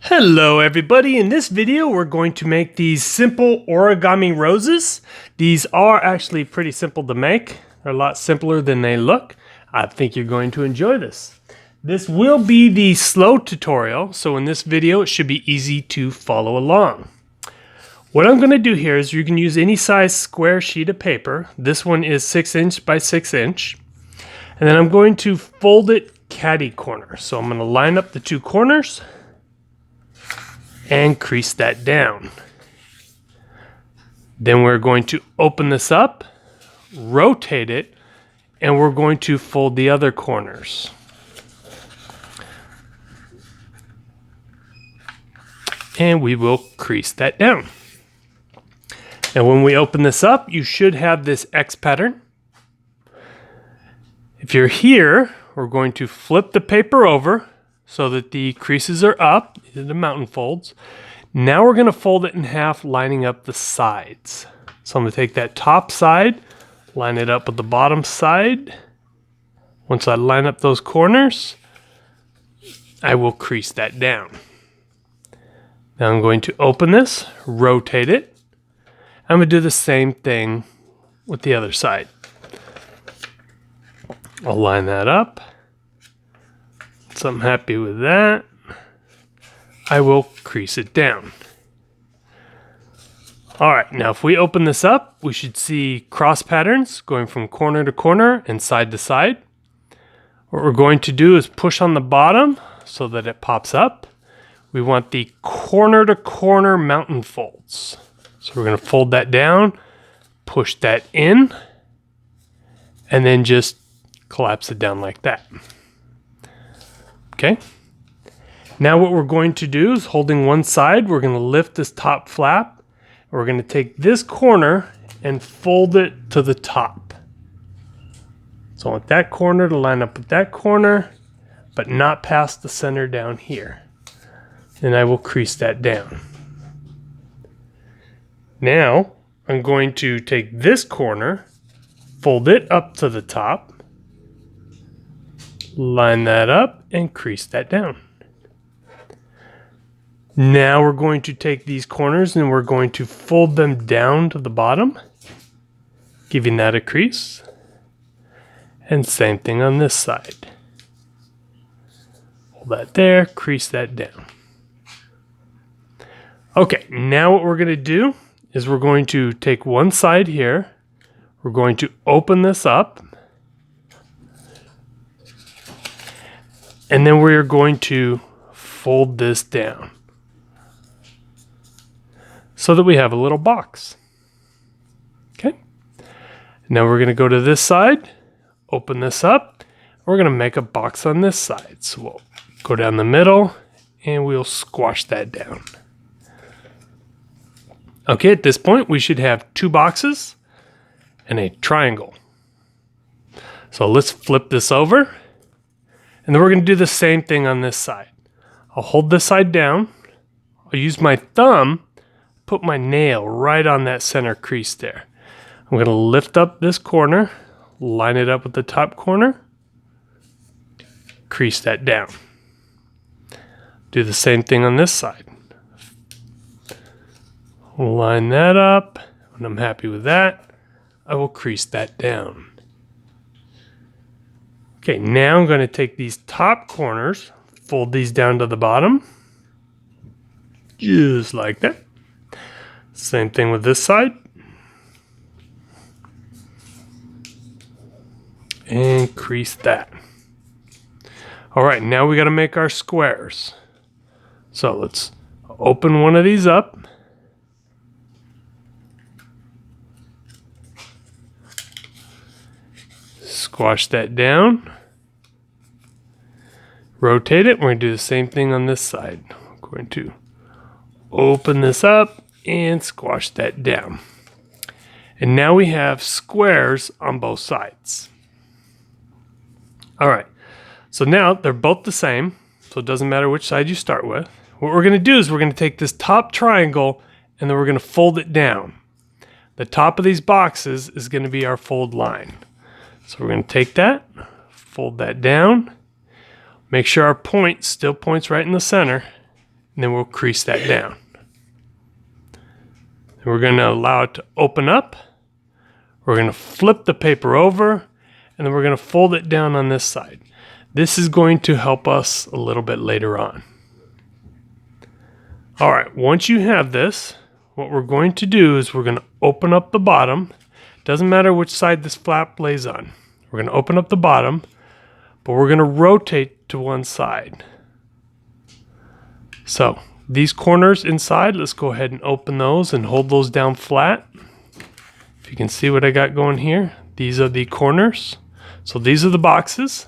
Hello everybody, in this video we're going to make these simple origami roses. These are actually pretty simple to make. They're a lot simpler than they look. I think you're going to enjoy this. This will be the slow tutorial, so in this video it should be easy to follow along. What I'm going to do here is you can use any size square sheet of paper. This one is 6" by 6". And then I'm going to fold it catty corner. So I'm going to line up the two corners and crease that down. Then we're going to open this up, rotate it, and we're going to fold the other corners. And we will crease that down. And when we open this up, you should have this X pattern. If you're here, we're going to flip the paper over so that the creases are up, these are the mountain folds. Now we're going to fold it in half, lining up the sides. So I'm going to take that top side, line it up with the bottom side. Once I line up those corners, I will crease that down. Now I'm going to open this, rotate it. I'm going to do the same thing with the other side. I'll line that up. So I'm happy with that. I will crease it down. All right, now if we open this up, we should see cross patterns going from corner to corner and side to side. What we're going to do is push on the bottom so that it pops up. We want the corner to corner mountain folds. So we're going to fold that down, push that in, and then just collapse it down like that. Okay. Now what we're going to do is, holding one side, we're going to lift this top flap. We're going to take this corner and fold it to the top. So I want that corner to line up with that corner, but not past the center down here. And I will crease that down. Now I'm going to take this corner, fold it up to the top, line that up, and crease that down. Now we're going to take these corners and we're going to fold them down to the bottom, giving that a crease. And same thing on this side. Hold that there, crease that down. Okay, now what we're going to do is we're going to take one side here. We're going to open this up. And then we're going to fold this down so that we have a little box. Okay. Now we're going to go to this side, open this up. We're going to make a box on this side. So we'll go down the middle and we'll squash that down. Okay, at this point we should have two boxes and a triangle. So let's flip this over. And then we're going to do the same thing on this side. I'll hold this side down. I'll use my thumb, put my nail right on that center crease there. I'm going to lift up this corner, line it up with the top corner, crease that down. Do the same thing on this side. Line that up. When I'm happy with that, I will crease that down. Okay, now I'm going to take these top corners, fold these down to the bottom, just like that. Same thing with this side. And crease that. All right, now we got to make our squares. So let's open one of these up. Squash that down. Rotate it. We're going to do the same thing on this side. We're going to open this up and squash that down. And now we have squares on both sides. All right. So now they're both the same. So it doesn't matter which side you start with. What we're going to do is we're going to take this top triangle and then we're going to fold it down. The top of these boxes is going to be our fold line. So we're going to take that, fold that down, make sure our point still points right in the center, and then we'll crease that down. And we're going to allow it to open up. We're going to flip the paper over, and then we're going to fold it down on this side. This is going to help us a little bit later on. All right, once you have this, what we're going to do is we're going to open up the bottom. Doesn't matter which side this flap lays on. We're going to open up the bottom, but we're going to rotate to one side. So these corners inside, let's go ahead and open those and hold those down flat. If you can see what I got going here, these are the corners. So these are the boxes.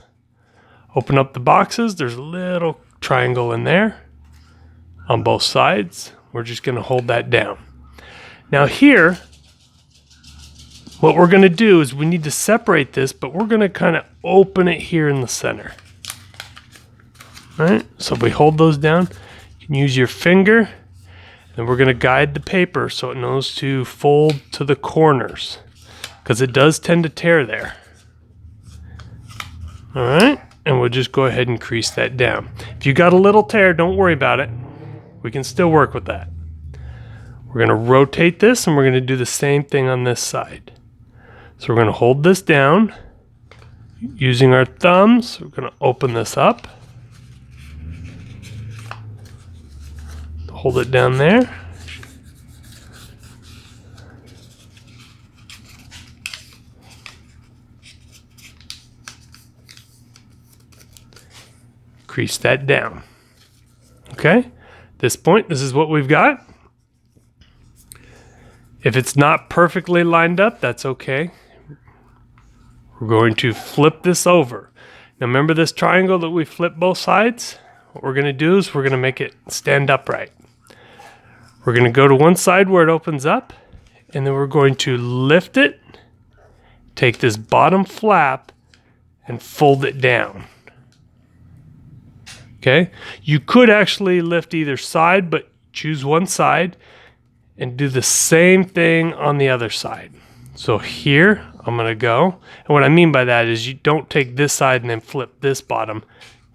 Open up the boxes. There's a little triangle in there on both sides. We're just going to hold that down. Now here, what we're going to do is we need to separate this, but we're going to kind of open it here in the center. All right, so if we hold those down, you can use your finger, and we're going to guide the paper so it knows to fold to the corners, because it does tend to tear there. All right, and we'll just go ahead and crease that down. If you got a little tear, don't worry about it. We can still work with that. We're going to rotate this, and we're going to do the same thing on this side. So we're going to hold this down. Using our thumbs, we're going to open this up. Hold it down there. Crease that down. Okay, at this point, this is what we've got. If it's not perfectly lined up, that's okay. We're going to flip this over. Now remember this triangle that we flipped both sides? What we're going to do is we're going to make it stand upright. We're going to go to one side where it opens up, and then we're going to lift it, take this bottom flap, and fold it down. Okay? You could actually lift either side, but choose one side and do the same thing on the other side. So here, I'm going to go. And what I mean by that is you don't take this side and then flip this bottom.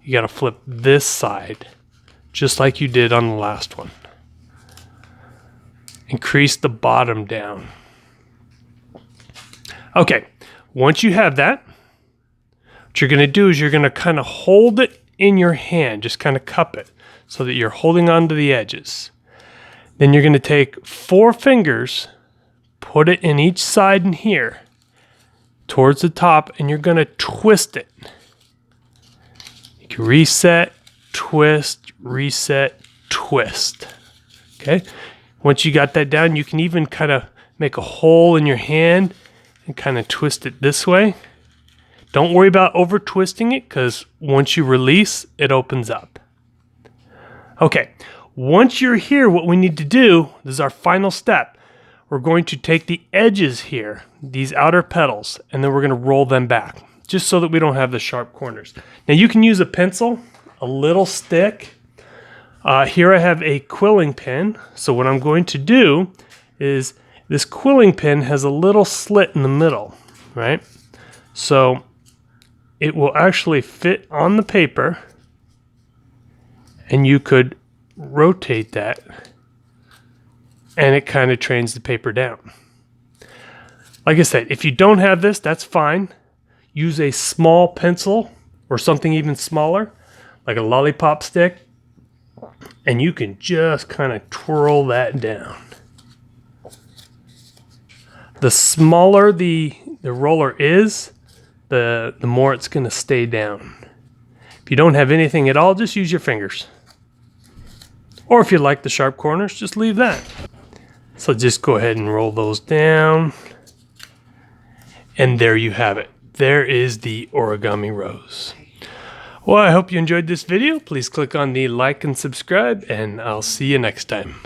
You got to flip this side, just like you did on the last one. And crease the bottom down. Okay, once you have that, what you're going to do is you're going to kind of hold it in your hand, just kind of cup it so that you're holding on to the edges. Then you're going to take 4 fingers, put it in each side in here towards the top, and you're going to twist it. You can reset, twist, reset, twist. Okay? Once you got that down, you can even kind of make a hole in your hand and kind of twist it this way. Don't worry about over twisting it, because once you release, it opens up. Okay, once you're here, what we need to do, this is our final step. We're going to take the edges here, these outer petals, and then we're going to roll them back, just so that we don't have the sharp corners. Now you can use a pencil, a little stick. Here I have a quilling pin. So what I'm going to do is this quilling pin has a little slit in the middle, right? So it will actually fit on the paper, and you could rotate that, and it kind of trains the paper down. Like I said, if you don't have this, that's fine. Use a small pencil or something even smaller, like a lollipop stick, and you can just kind of twirl that down. The smaller the roller is, the more it's going to stay down. If you don't have anything at all, just use your fingers. Or if you like the sharp corners, just leave that. So just go ahead and roll those down. And there you have it. There is the origami rose. Well, I hope you enjoyed this video. Please click on the like and subscribe, and I'll see you next time.